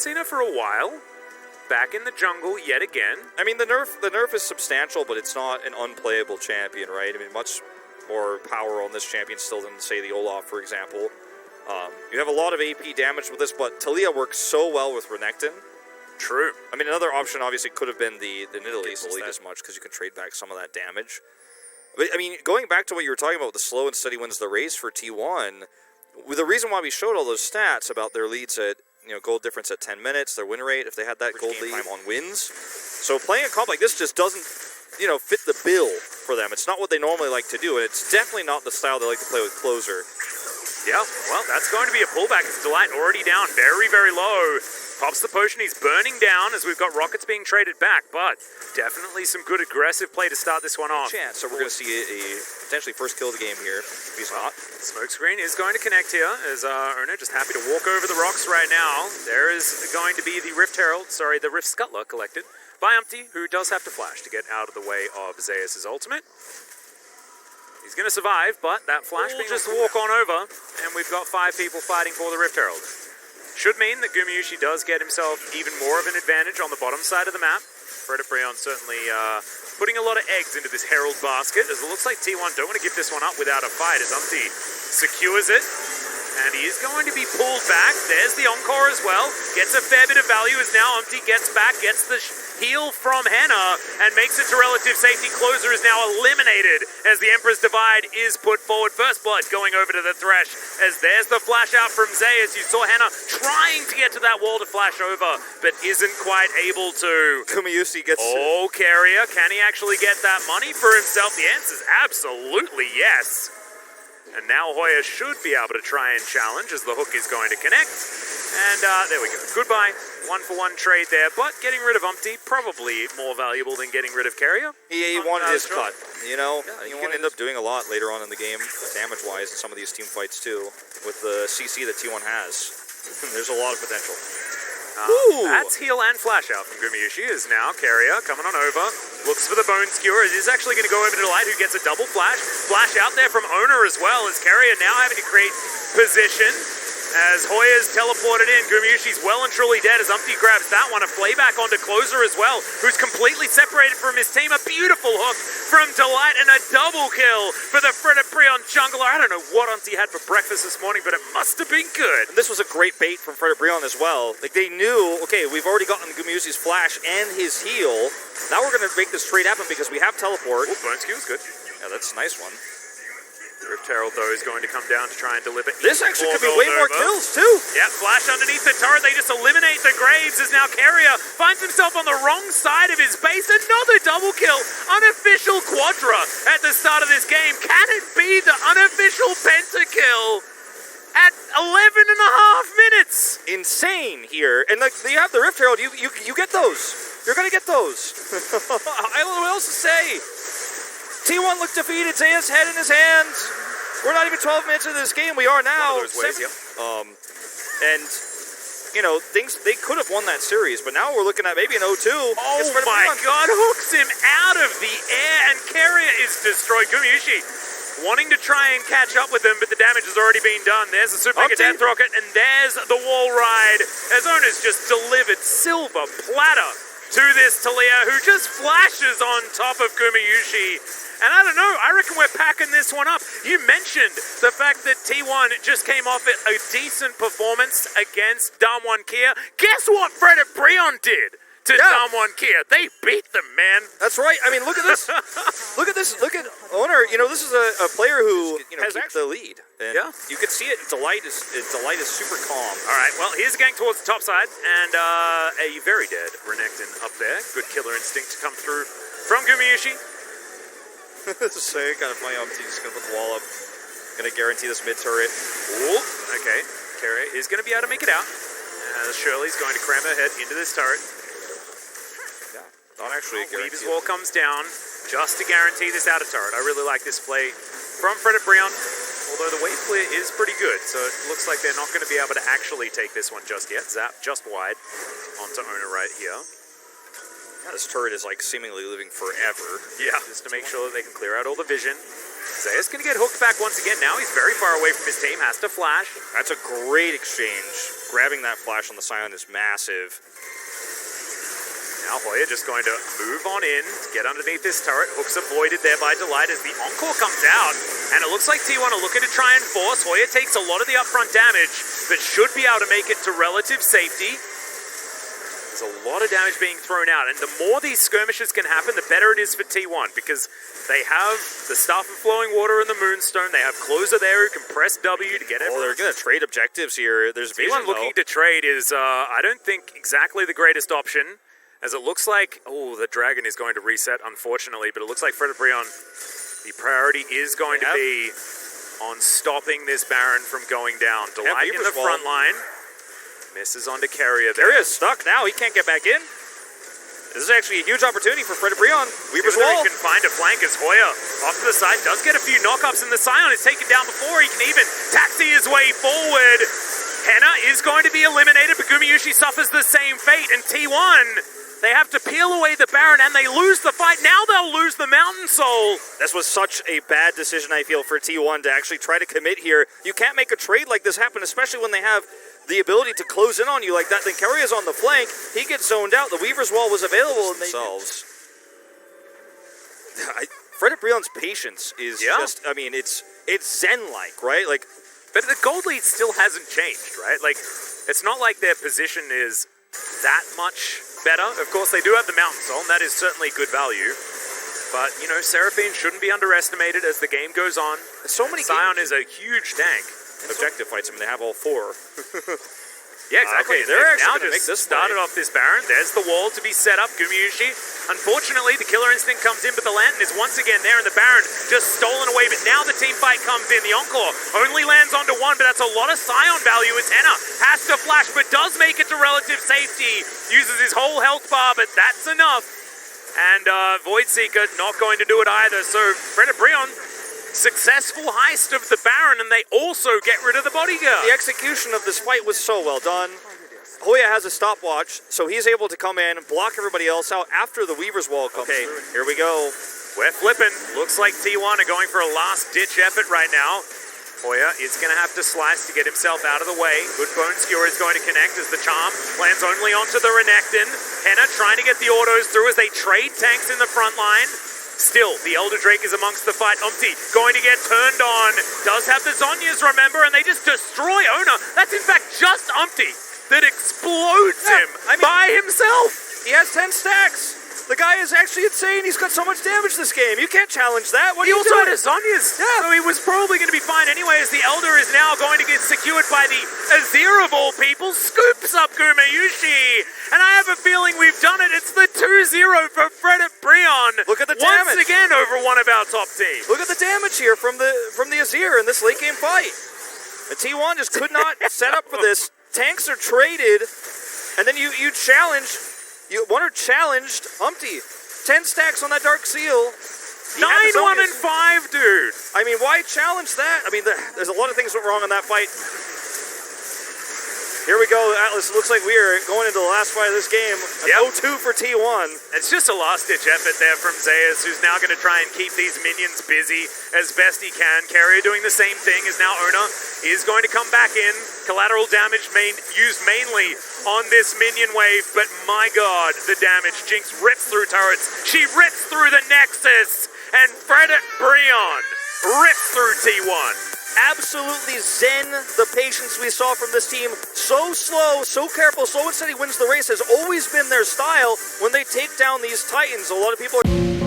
seen her for a while. Back in the jungle yet again. I mean, the nerf is substantial, but it's not an unplayable champion, right? I mean, much more power on this champion still than, say, the Olaf, for example. You have a lot of AP damage with this, but Talia works so well with Renekton. True. I mean, another option obviously could have been the Nidalee lead as much, because you can trade back some of that damage. But, I mean, going back to what you were talking about, the slow and steady wins the race for T1, the reason why we showed all those stats about their leads at, gold difference at 10 minutes, their win rate, if they had that gold lead time on wins. So playing a comp like this just doesn't, fit the bill for them. It's not what they normally like to do, and it's definitely not the style they like to play with closer. Yeah, well, that's going to be a pullback. It's Delight already down very, very low. Pops the potion, he's burning down as we've got rockets being traded back, but definitely some good aggressive play to start this one off. Chance, so we're going to see a potentially first kill of the game here. If he's not. Smokescreen is going to connect here as Erna just happy to walk over the rocks right now. There is going to be the Rift Scuttler collected by Umpty, who does have to flash to get out of the way of Zeus' ultimate. He's going to survive, but that flash will just walk on over, and we've got 5 people fighting for the Rift Herald. Should mean that Gumayusi does get himself even more of an advantage on the bottom side of the map. Frediprion certainly putting a lot of eggs into this Herald basket, as it looks like T1 don't want to give this one up without a fight, as Umpty secures it. And he is going to be pulled back. There's the Encore as well. Gets a fair bit of value as now Umpty gets back, gets the heal from Henna, and makes it to relative safety. Closer is now eliminated as the Emperor's Divide is put forward. First Blood going over to the Thresh, as there's the flash out from Zay, as you saw Henna trying to get to that wall to flash over, but isn't quite able to. Gumayusi gets... Oh, Carrier, can he actually get that money for himself? The answer is absolutely yes. And now Hoya should be able to try and challenge as the hook is going to connect. And there we go. Goodbye. 1-for-1 trade there. But getting rid of Umpty, probably more valuable than getting rid of Carrier. He wanted his cut. You can end up doing a lot later on in the game, damage-wise, in some of these team fights too, with the CC that T1 has. There's a lot of potential. That's heal and flash out from Gumayusi, is now Carrier coming on over. Looks for the Bone Skewer. It is actually going to go over to Delight, who gets a double flash. Flash out there from Owner as well, as Carrier now having to create position. As Hoya's teleported in, Gumayushi's well and truly dead as Umpty grabs that one. A playback onto Closer as well, who's completely separated from his team. A beautiful hook from Delight and a double kill for the Frediprion jungler. I don't know what Umpty had for breakfast this morning, but it must have been good. And this was a great bait from Frediprion as well. Like, they knew, okay, we've already gotten Gumayusi's flash and his heal. Now we're going to make this trade happen because we have teleport. Oh, Bone Skew is good. Yeah, that's a nice one. Rift Herald, though, is going to come down to try and deliver. This actually could be way more kills, too. Yeah, flash underneath the turret. They just eliminate the Graves as now Carrier finds himself on the wrong side of his base. Another double kill. Unofficial Quadra at the start of this game. Can it be the unofficial pentakill at 11 and a half minutes? Insane here. And, like, you have the Rift Herald. You get those. You're going to get those. I don't know what else to say. T1 looked defeated, Zeus head in his hands. We're not even 12 minutes into this game. We are now. One of those ways, yeah. And, they could have won that series, but now we're looking at maybe an 0-2. Oh my god, hooks him out of the air, and Carrier is destroyed. Gumayusi wanting to try and catch up with him, but the damage has already been done. There's the Super Mega Death Rocket, and there's the wall ride, as Owner's just delivered silver platter to this Talia, who just flashes on top of Gumayusi. And I don't know, I reckon we're packing this one up. You mentioned the fact that T1 just came off a decent performance against Damwon Kia. Guess what Frediprion did to Damwon Kia? They beat them, man. That's right. I mean, look at this. Look at this. Look at Owner. This is a player who has the lead. And you can see it. Delight is super calm. All right, well, here's a gang towards the top side, and a very dead Renekton up there. Good killer instinct to come through from Gumayusi. This is so kind of funny. Umpty's just going to put the wall up. Going to guarantee this mid turret. Ooh, okay. Carrier is going to be able to make it out. Shirley's going to cram her head into this turret. Yeah, not actually a guarantee. Weaver's wall comes down just to guarantee this outer turret. I really like this play from Frediprion, although the wave clear is pretty good, so it looks like they're not going to be able to actually take this one just yet. Zap just wide onto Owner right here. Yeah, this turret is like seemingly living forever. Yeah, just to make sure that they can clear out all the vision. Zeus going to get hooked back once again. Now he's very far away from his team, has to flash. That's a great exchange. Grabbing that flash on the Scion is massive. Now Hoya just going to move on in to get underneath this turret. Hooks avoided there by Delight as the Encore comes out. And it looks like T1 are looking to try and force. Hoya takes a lot of the upfront damage, but should be able to make it to relative safety. There's a lot of damage being thrown out. And the more these skirmishes can happen, the better it is for T1. Because they have the Staff of Flowing Water and the Moonstone. They have Closer there who can press W to get everyone. Oh, they're going to trade objectives here. There's vision, T1 looking to trade is, I don't think, exactly the greatest option. As it looks like, the dragon is going to reset, unfortunately, but it looks like Frederibrion, the priority is going to be on stopping this Baron from going down. Delight in the front line. Misses onto Carrier there. Carrier's stuck now. He can't get back in. This is actually a huge opportunity for Frederibrion. Weaver's Wall. He can find a flank as Hoya off to the side. Does get a few knockups, and the Scion is taken down before he can even taxi his way forward. Henna is going to be eliminated, but Gumayushi suffers the same fate, and T1... they have to peel away the Baron, and they lose the fight. Now they'll lose the Mountain Soul. This was such a bad decision, I feel, for T1 to actually try to commit here. You can't make a trade like this happen, especially when they have the ability to close in on you like that. Then Carrier's on the flank. He gets zoned out. The Weaver's Wall was available and themselves. Frederibrion's patience is just, I mean, it's Zen-like, right? Like, but the gold lead still hasn't changed, right? Like, it's not like their position is that much better. Of course, they do have the Mountain Soul, and that is certainly good value. But, you know, Seraphine shouldn't be underestimated as the game goes on. So many Scion is a huge tank. Objective fights him, they have all 4. Yeah, exactly. Okay, they're actually now going to just make this started off this Baron. There's the wall to be set up. Gumayushi. Unfortunately, the Killer Instinct comes in, but the Lantern is once again there, and the Baron just stolen away. But now the team fight comes in. The Encore only lands onto 1, but that's a lot of Scion value as Henna has to flash, but does make it to relative safety. Uses his whole health bar, but that's enough. And Voidseeker not going to do it either. So Frederibrion, successful heist of the Baron, and they also get rid of the bodyguard. The execution of this fight was so well done. Hoya has a stopwatch, so he's able to come in and block everybody else out after the Weaver's Wall comes through. Here we go. We're flipping. Looks like T1 are going for a last-ditch effort right now. Hoya is going to have to slice to get himself out of the way. Good Bone Skewer is going to connect as the charm lands only onto the Renekton. Henna trying to get the autos through as they trade tanks in the front line. Still, the Elder Drake is amongst the fight. Umti going to get turned on. Does have the Zonyas, remember, and they just destroy Ona. That's in fact just Umti that explodes him by himself. He has 10 stacks. The guy is actually insane. He's got so much damage this game. You can't challenge that. What are he you also doing? had his Zonyas. Yeah. So he was probably going to be fine anyway, as the Elder is now going to get secured by the Azir of all people. Scoops up Gumayushi. And I have a feeling we've done it. It's the 2-0 for Frederibrion. Look at the damage. Once again over one of our top teams. Look at the damage here from the Azir in this late game fight. The T1 just could not set up for this. Tanks are traded, and then you challenge. One are challenged. Humpty, 10 stacks on that Dark Seal. 9-1 and 5, dude. I mean, why challenge that? I mean, there's a lot of things went wrong on that fight. Here we go, Atlas. Looks like we are going into the last fight of this game. An 0-2 for T1. It's just a last-ditch effort there from Zeus, who's now going to try and keep these minions busy as best he can. Carrier doing the same thing, as now Ona is going to come back in. Collateral damage used mainly on this minion wave, but my god, the damage. Jinx rips through turrets. She rips through the Nexus, and Frederibrion rips through T1. Absolutely zen, the patience we saw from this team. So slow, so careful, slow and steady wins the race has always been their style when they take down these Titans. A lot of people are...